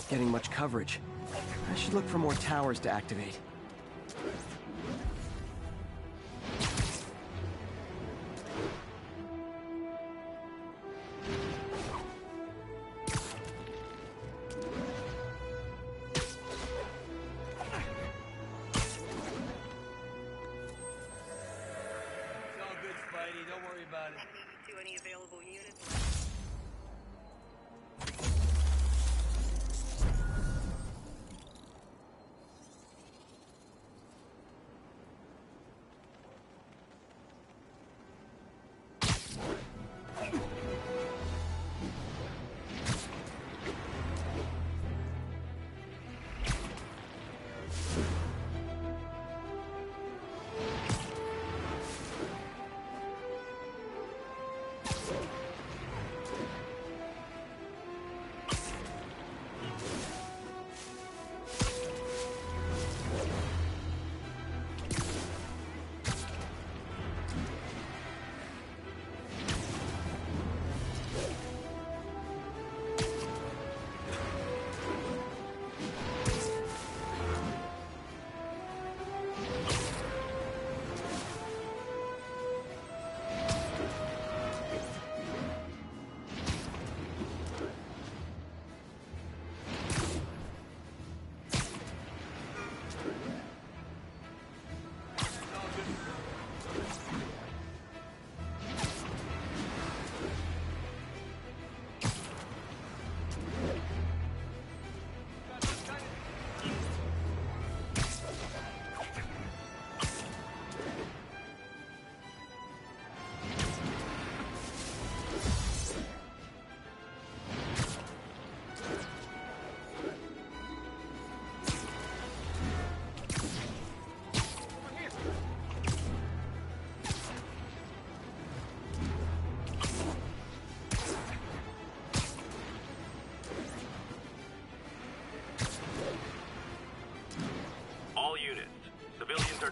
getting much coverage. I should look for more towers to activate.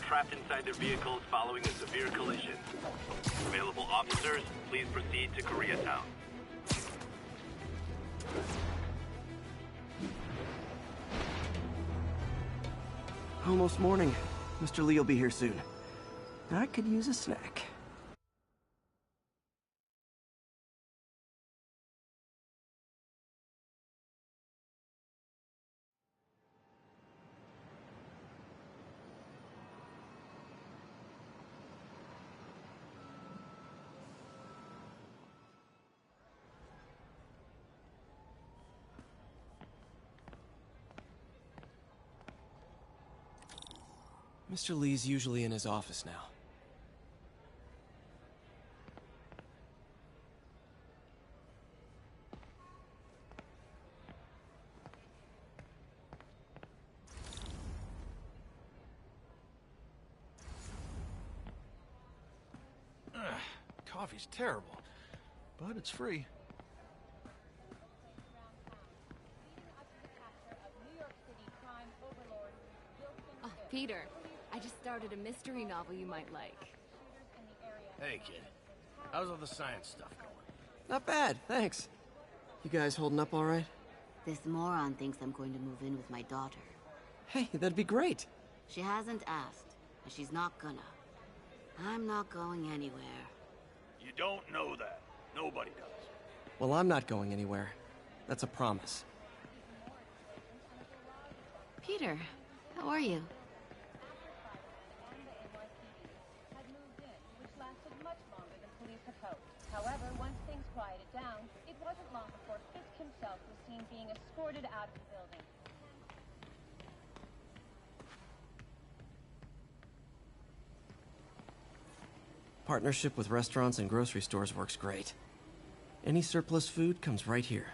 Trapped inside their vehicles following a severe collision. Available officers, please proceed to Koreatown. Almost morning. Mr. Lee will be here soon. I could use a snack. Mr. Lee's usually in his office now. Coffee's terrible, but it's free. Oh, Peter, I just started a mystery novel you might like. Hey, kid. How's all the science stuff going? Not bad, thanks. You guys holding up all right? This moron thinks I'm going to move in with my daughter. Hey, that'd be great. She hasn't asked, and she's not gonna. I'm not going anywhere. You don't know that. Nobody does. Well, I'm not going anywhere. That's a promise. Peter, how are you? However, once things quieted down, it wasn't long before Fisk himself was seen being escorted out of the building. Partnership with restaurants and grocery stores works great. Any surplus food comes right here.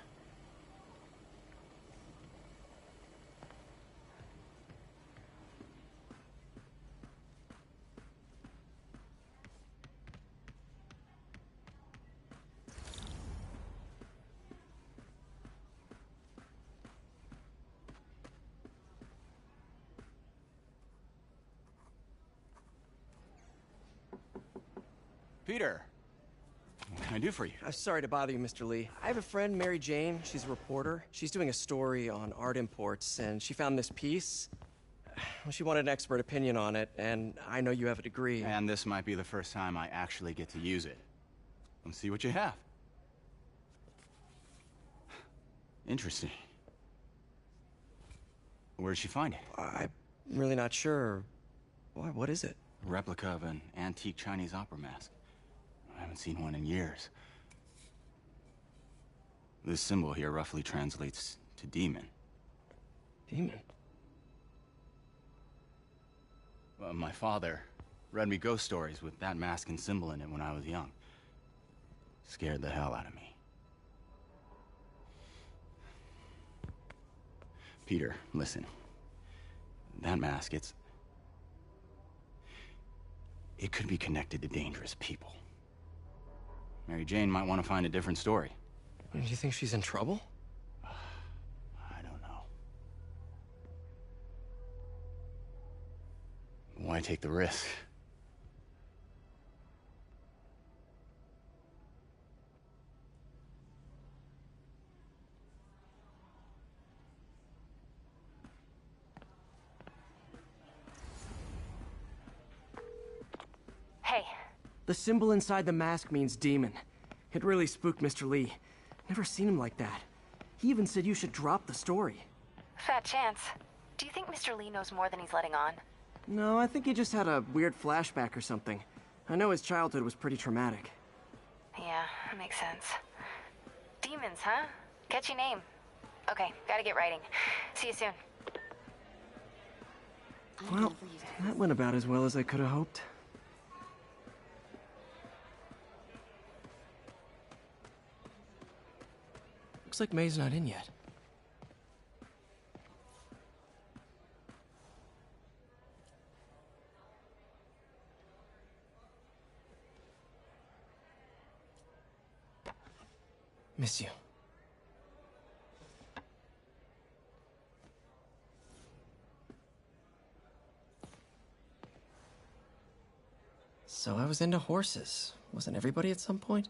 Peter, can I do for you? I'm sorry to bother you, Mr. Lee. I have a friend, Mary Jane. She's a reporter. She's doing a story on art imports, and she found this piece. Well, she wanted an expert opinion on it, and I know you have a degree. And this might be the first time I actually get to use it. Let's see what you have. Interesting. Where'd she find it? I'm really not sure. Why, what is it? A replica of an antique Chinese opera mask. I haven't seen one in years. This symbol here roughly translates to demon. Demon? My father read me ghost stories with that mask and symbol in it when I was young. Scared the hell out of me. Peter, listen. That mask, it could be connected to dangerous people. Mary Jane might want to find a different story. Do you think she's in trouble? I don't know. Why take the risk? Hey. The symbol inside the mask means demon. It really spooked Mr. Lee. Never seen him like that. He even said you should drop the story. Fat chance. Do you think Mr. Lee knows more than he's letting on? No, I think he just had a weird flashback or something. I know his childhood was pretty traumatic. Yeah, makes sense. Demons, huh? Catchy name. Okay, gotta get writing. See you soon. Well, that went about as well as I could have hoped. Looks like May's not in yet. Miss you. So I was into horses. Wasn't everybody at some point?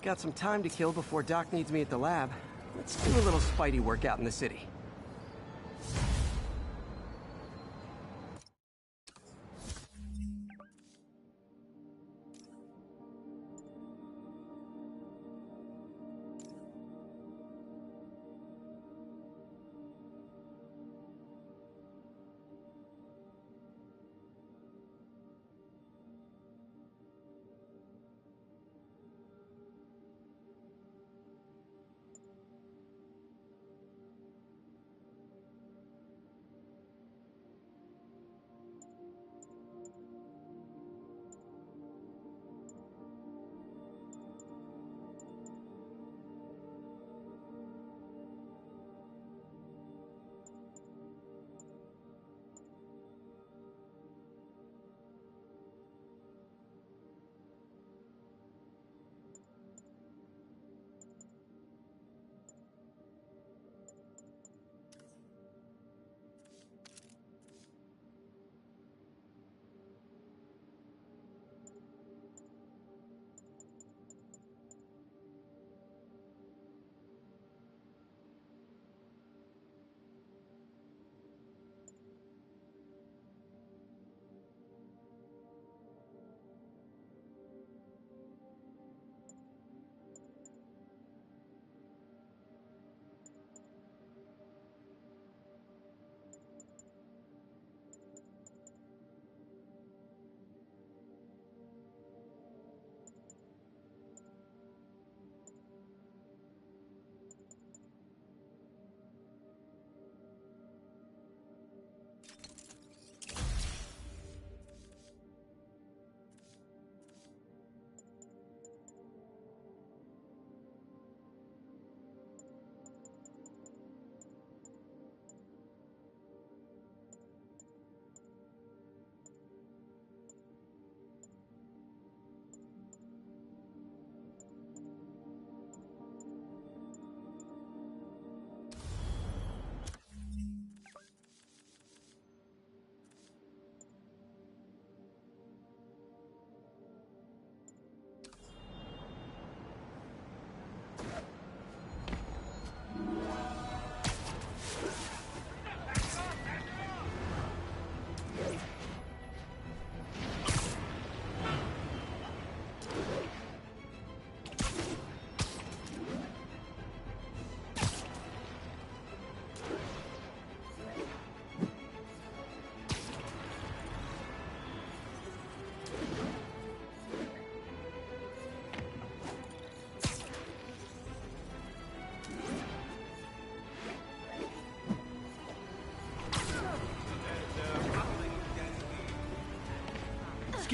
Got some time to kill before Doc needs me at the lab. Let's do a little Spidey workout in the city.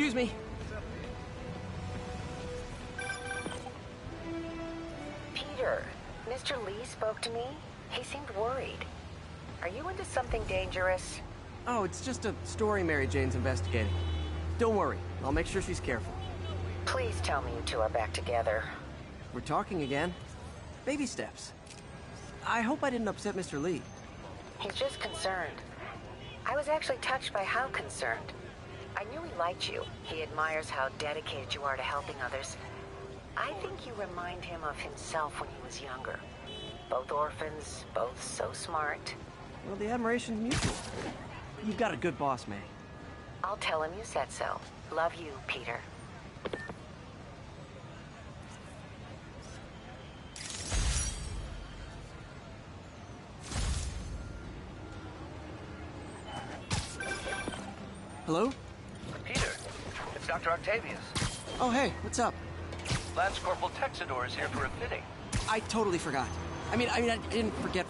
Excuse me. Peter, Mr. Lee spoke to me. He seemed worried. Are you into something dangerous? Oh, it's just a story Mary Jane's investigating. Don't worry, I'll make sure she's careful. Please tell me you two are back together. We're talking again. Baby steps. I hope I didn't upset Mr. Lee. He's just concerned. I was actually touched by how concerned. I knew he liked you. He admires how dedicated you are to helping others. I think you remind him of himself when he was younger. Both orphans, both so smart. Well, the admiration's mutual. You've got a good boss, May. I'll tell him you said so. Love you, Peter. Hello? Peter, it's Dr. Octavius. Oh, hey, what's up? Lance Corporal Texador is here for a fitting. I totally forgot. I didn't forget.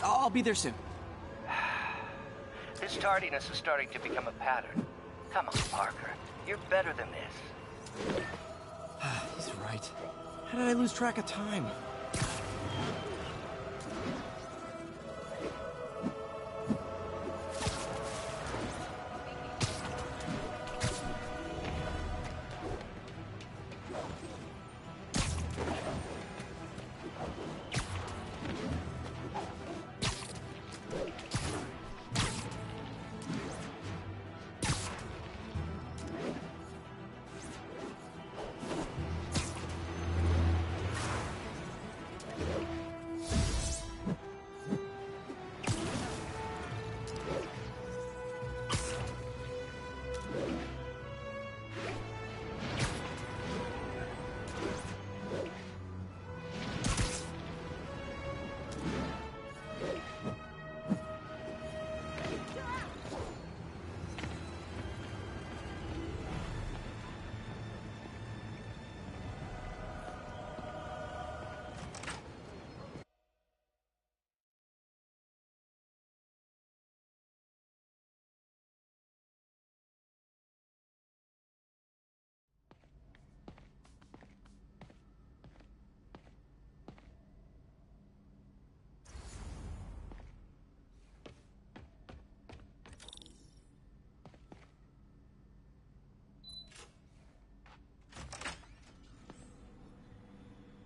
I'll be there soon. This tardiness is starting to become a pattern. Come on, Parker. You're better than this. He's right. How did I lose track of time?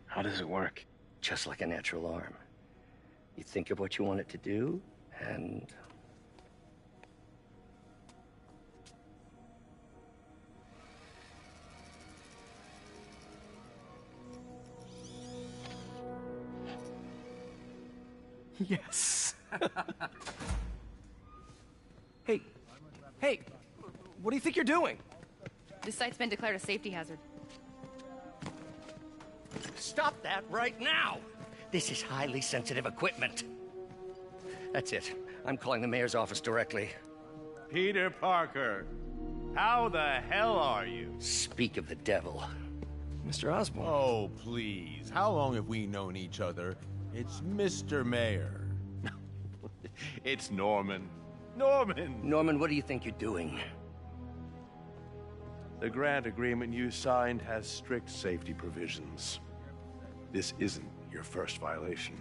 How does it work? Just like a natural arm. You think of what you want it to do, and... Yes. Hey, what do you think you're doing? This site's been declared a safety hazard. Stop that right now! This is highly sensitive equipment. That's it. I'm calling the mayor's office directly. Peter Parker, how the hell are you? Speak of the devil. Mr. Osborn. Oh, please. How long have we known each other? It's Mr. Mayor. It's Norman. Norman, what do you think you're doing? The grant agreement you signed has strict safety provisions. This isn't your first violation.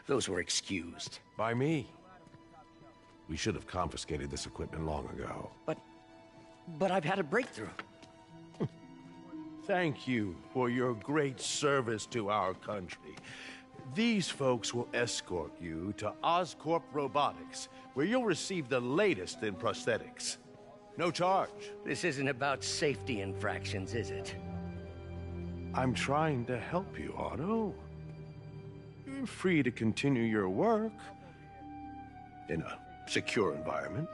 Those were excused. By me. We should have confiscated this equipment long ago. But I've had a breakthrough. Thank you for your great service to our country. These folks will escort you to Oscorp Robotics, where you'll receive the latest in prosthetics. No charge. This isn't about safety infractions, is it? I'm trying to help you, Otto. You're free to continue your work in a secure environment.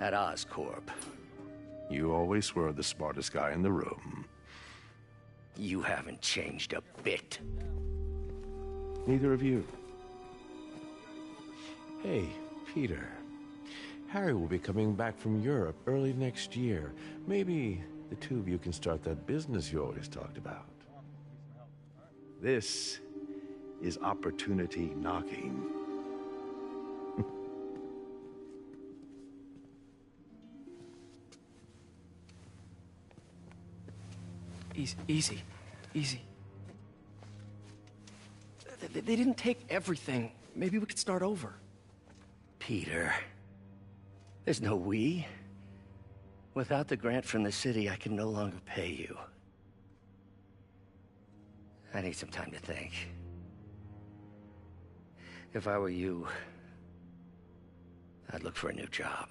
At Oscorp. You always were the smartest guy in the room. You haven't changed a bit. Neither of you. Hey, Peter. Harry will be coming back from Europe early next year. Maybe the two of you can start that business you always talked about. This is opportunity knocking. Easy. They didn't take everything. Maybe we could start over. Peter, there's no we. Without the grant from the city, I can no longer pay you. I need some time to think. If I were you, I'd look for a new job.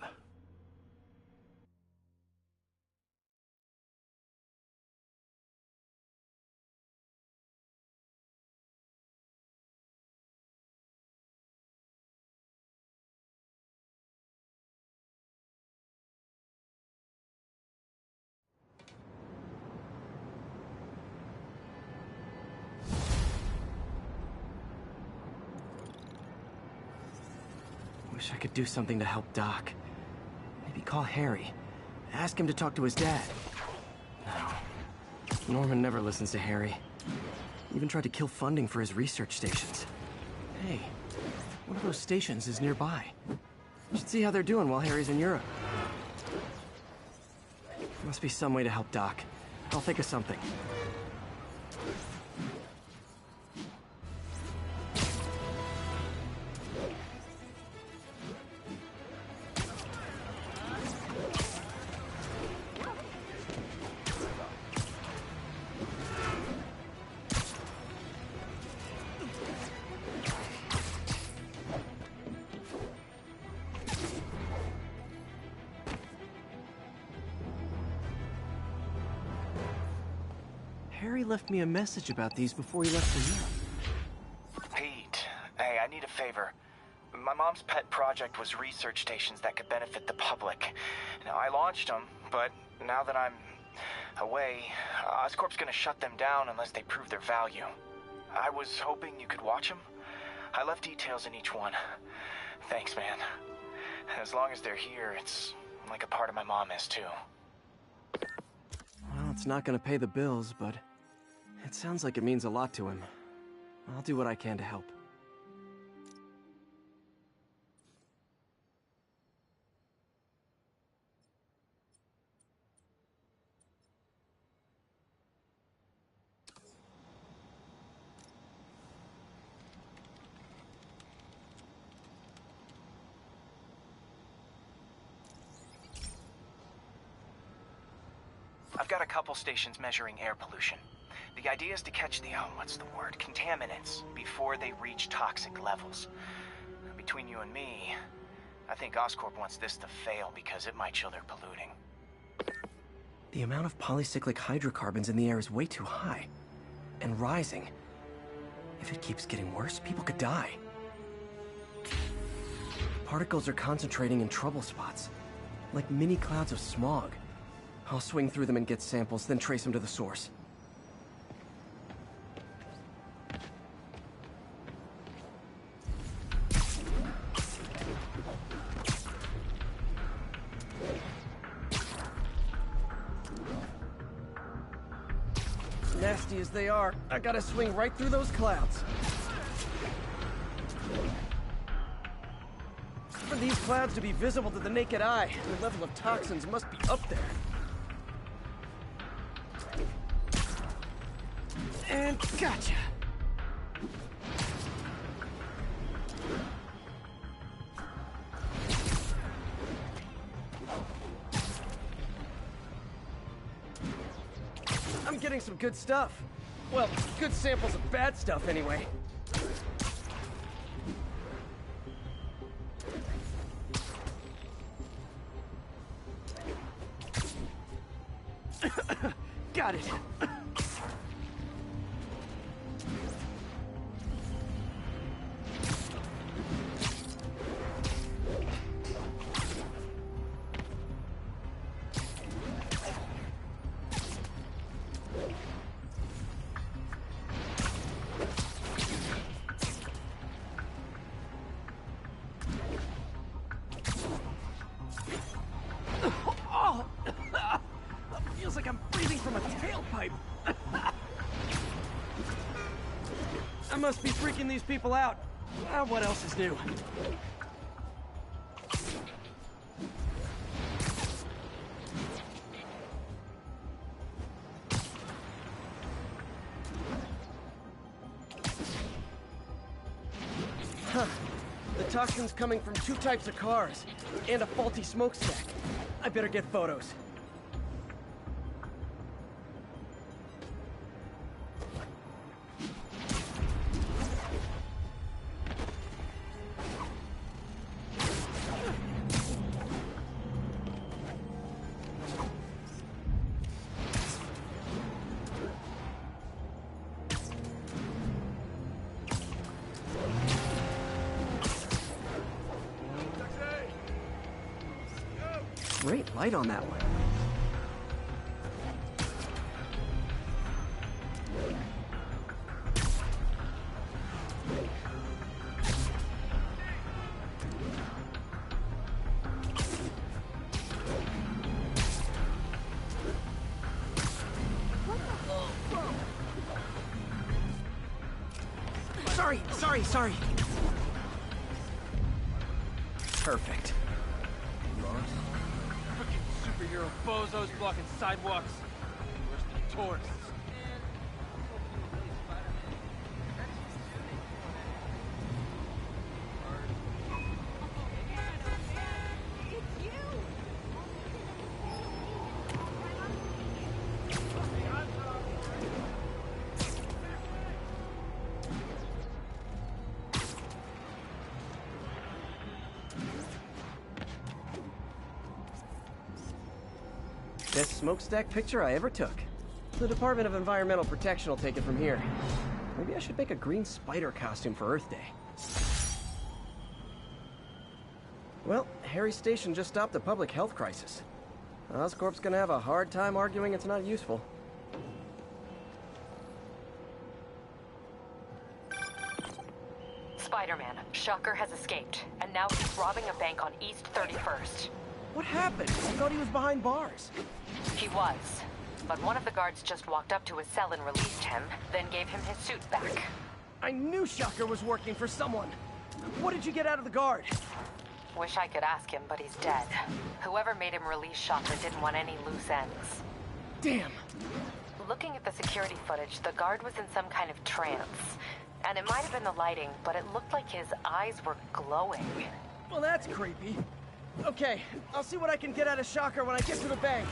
Wish I could do something to help Doc. Maybe call Harry. Ask him to talk to his dad. No. Norman never listens to Harry. Even tried to kill funding for his research stations. Hey, one of those stations is nearby. Should see how they're doing while Harry's in Europe. Must be some way to help Doc. I'll think of something. Harry left me a message about these before he left for Europe. Pete, hey, I need a favor. My mom's pet project was research stations that could benefit the public. Now, I launched them, but now that I'm away, Oscorp's gonna shut them down unless they prove their value. I was hoping you could watch them. I left details in each one. Thanks, man. As long as they're here, it's like a part of my mom is, too. Well, it's not gonna pay the bills, but it sounds like it means a lot to him. I'll do what I can to help. I've got a couple stations measuring air pollution. The idea is to catch the, contaminants before they reach toxic levels. Between you and me, I think Oscorp wants this to fail because it might show they're polluting. The amount of polycyclic hydrocarbons in the air is way too high. And rising. If it keeps getting worse, people could die. Particles are concentrating in trouble spots, like mini clouds of smog. I'll swing through them and get samples, then trace them to the source. Nasty as they are, I gotta swing right through those clouds. For these clouds to be visible to the naked eye, the level of toxins must be up there. And gotcha! I'm getting some good stuff. Well, good samples of bad stuff anyway. Got it. Feels like I'm breathing from a tailpipe. I must be freaking these people out. What else is new? Huh. The toxin's coming from 2 types of cars, and a faulty smokestack. I better get photos. Great light on that one. Sorry. Perfect. Superhero bozos blocking sidewalks. Worse than tourists. Best smokestack picture I ever took. The Department of Environmental Protection will take it from here. Maybe I should make a green spider costume for Earth Day. Well, Harry's station just stopped a public health crisis. Oscorp's gonna have a hard time arguing it's not useful. Spider-Man, Shocker has escaped, and now he's robbing a bank on East 31st. What happened? I thought he was behind bars. He was, but one of the guards just walked up to his cell and released him, then gave him his suit back. I knew Shocker was working for someone. What did you get out of the guard? Wish I could ask him, but he's dead. Whoever made him release Shocker didn't want any loose ends. Damn. Looking at the security footage, the guard was in some kind of trance. And it might have been the lighting, but it looked like his eyes were glowing. Well, that's creepy. Okay, I'll see what I can get out of Shocker when I get to the bank.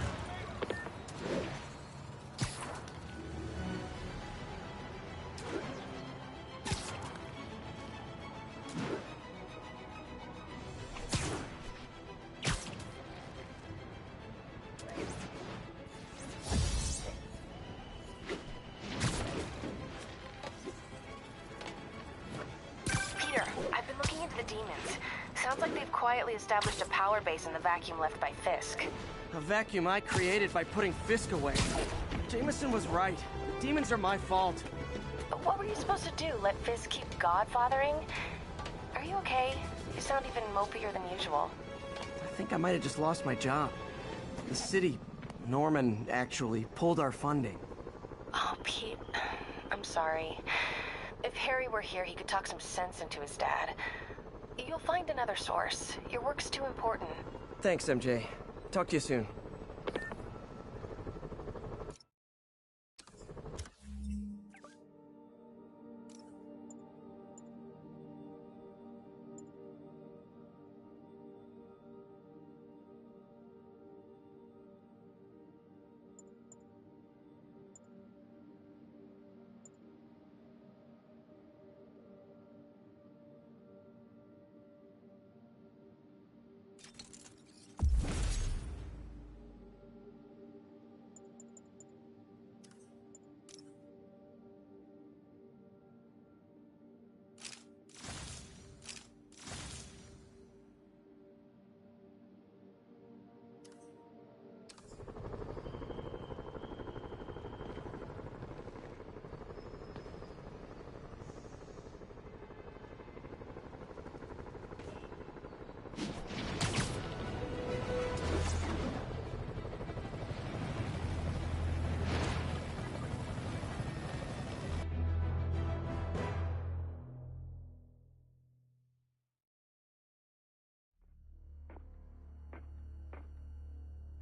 Sounds like they've quietly established a power base in the vacuum left by Fisk. A vacuum I created by putting Fisk away. Jameson was right. The demons are my fault. But what were you supposed to do? Let Fisk keep godfathering? Are you okay? You sound even mopier than usual. I think I might have just lost my job. The city, Norman, actually, pulled our funding. Oh, Pete. I'm sorry. If Harry were here, he could talk some sense into his dad. You'll find another source. Your work's too important. Thanks, MJ. Talk to you soon.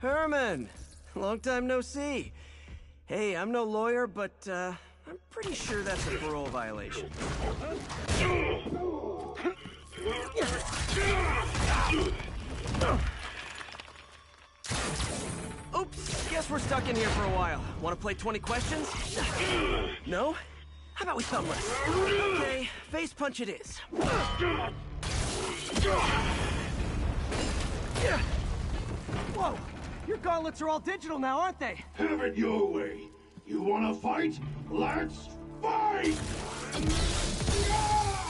Herman! Long time no see. Hey, I'm no lawyer, but, I'm pretty sure that's a parole violation. stuck in here for a while. Want to play 20 questions? No? How about we thumbless? Okay, face punch it is. Whoa! Your gauntlets are all digital now, aren't they? Have it your way. You wanna fight? Let's fight!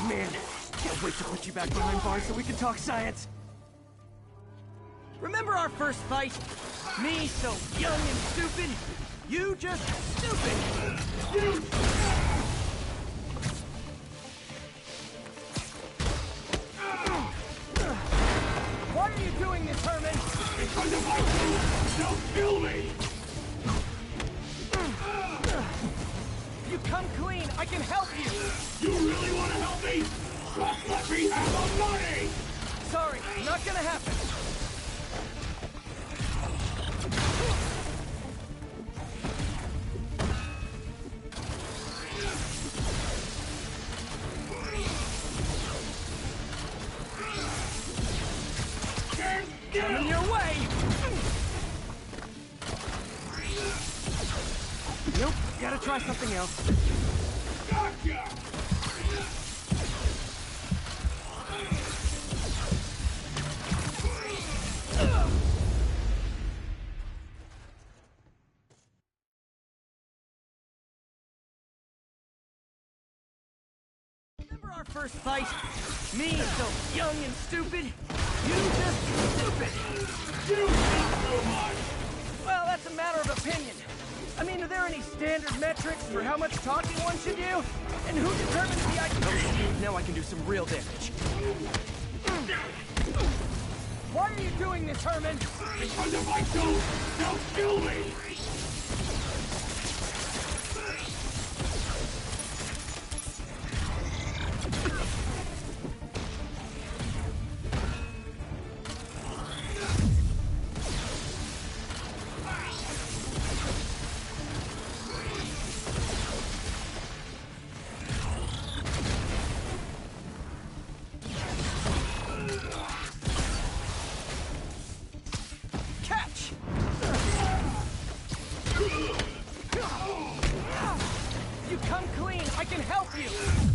Man, can't wait to put you back behind bars so we can talk science. Remember our first fight? Me so young and stupid, you just stupid. Why are you doing this, Herman? Because if I do, they'll kill me! You come clean, I can help you! You really want to help me? Just let me have the money! Sorry, not gonna happen. Coming your way! Nope, gotta try something else. Gotcha! Remember our first fight? Me so young and stupid, you just stupid. You talk so much! Well, that's a matter of opinion. I mean, are there any standard metrics for how much talking one should do? And who determines the IQ? Okay, now I can do some real damage. Why are you doing this, Herman? Because if I don't, they'll kill me!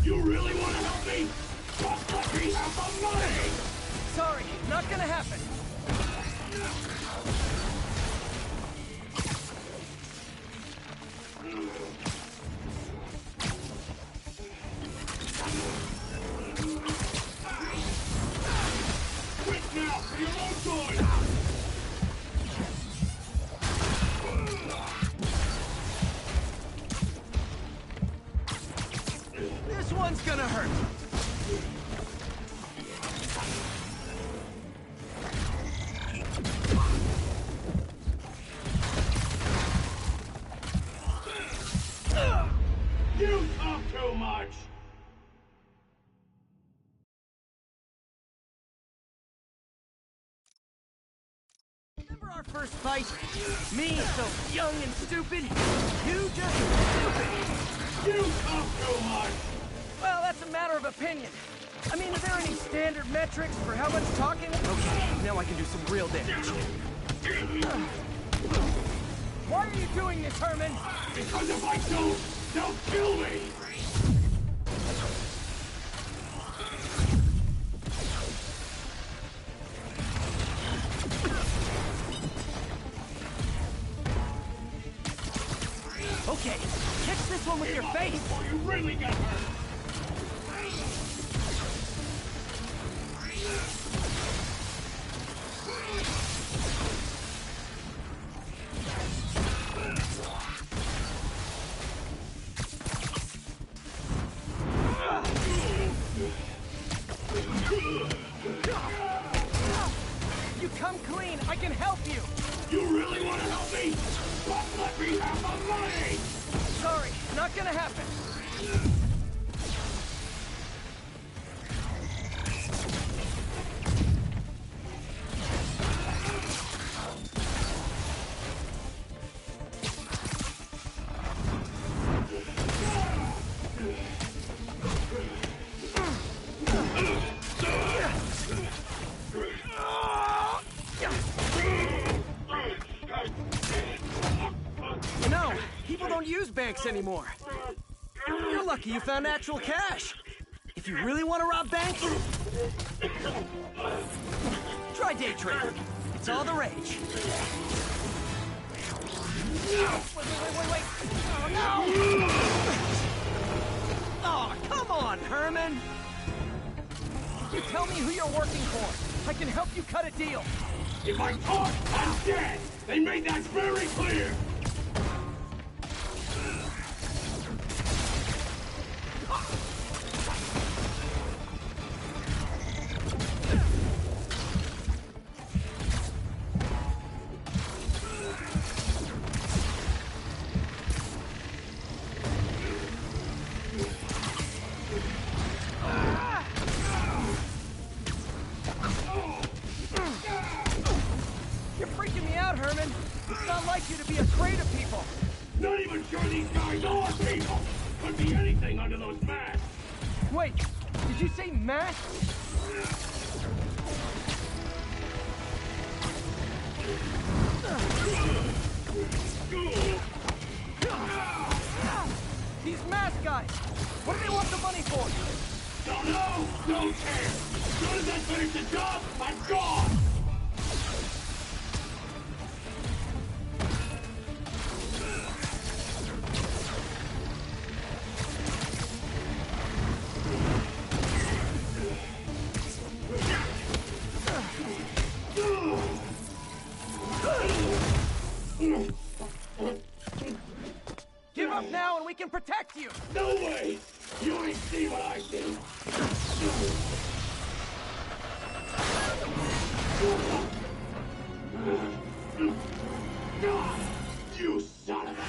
You really want to help me? Just let me have the money! Sorry, not gonna happen. Quit now, for your own good! This one's gonna hurt. You talk too much! Remember our first fight? Me so young and stupid, you just stupid. You talk too much! Well, that's a matter of opinion. I mean, are there any standard metrics for how much talking? Okay, now I can do some real damage. Why are you doing this, Herman? Because if I don't, they'll kill me! Okay, catch this one with your face! Before you really get hurt! You come clean, I can help you! You really want to help me? Just let me have the money! Sorry, not gonna happen. banks anymore. You're lucky you found actual cash. If you really want to rob banks, try day trading. It's all the rage. Wait. Oh, no! Oh, come on, Herman! You tell me who you're working for. I can help you cut a deal. If I talk, I'm dead! They made that very clear! You're freaking me out, Herman. It's not like you to be afraid of people. Not even sure these guys are people! Could be anything under those masks! Wait, did you say masks? These mask guys, what do they want the money for? Don't know! Don't care! As soon as I finish the job, I'm gone! Give up now and we can protect you! No way! You ain't seen what I see! You son of a...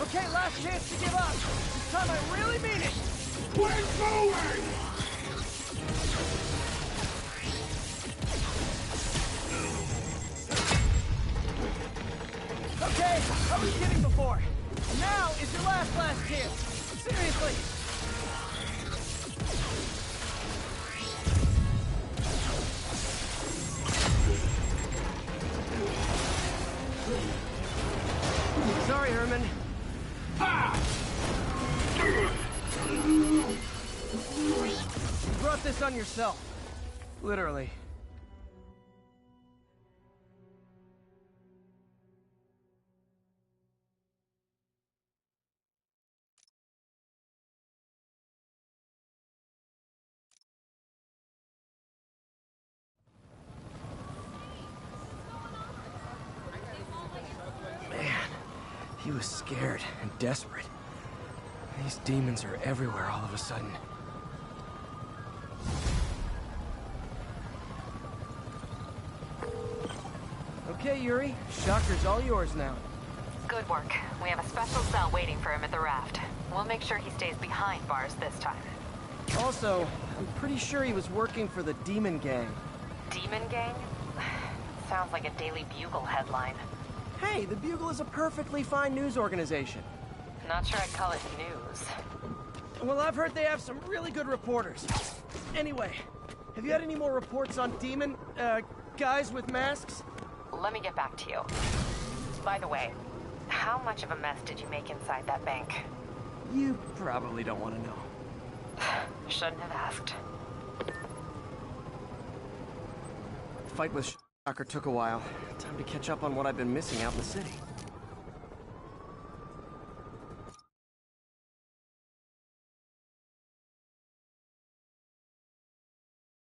Okay, last chance to give up. This time I really mean it. We're going! Okay, I was kidding before. Now is your last chance. Seriously. Sorry, Herman. You brought this on yourself. Literally. He was scared and desperate. These demons are everywhere all of a sudden. Okay, Yuri. Shocker's all yours now. Good work. We have a special cell waiting for him at the raft. We'll make sure he stays behind bars this time. Also, I'm pretty sure he was working for the Demon Gang. Demon Gang? Sounds like a Daily Bugle headline. Hey, the Bugle is a perfectly fine news organization. Not sure I'd call it news. Well, I've heard they have some really good reporters. Anyway, have you had any more reports on demon, guys with masks? Let me get back to you. By the way, how much of a mess did you make inside that bank? You probably don't want to know. Shouldn't have asked. The fight with Shocker took a while. Time to catch up on what I've been missing out in the city.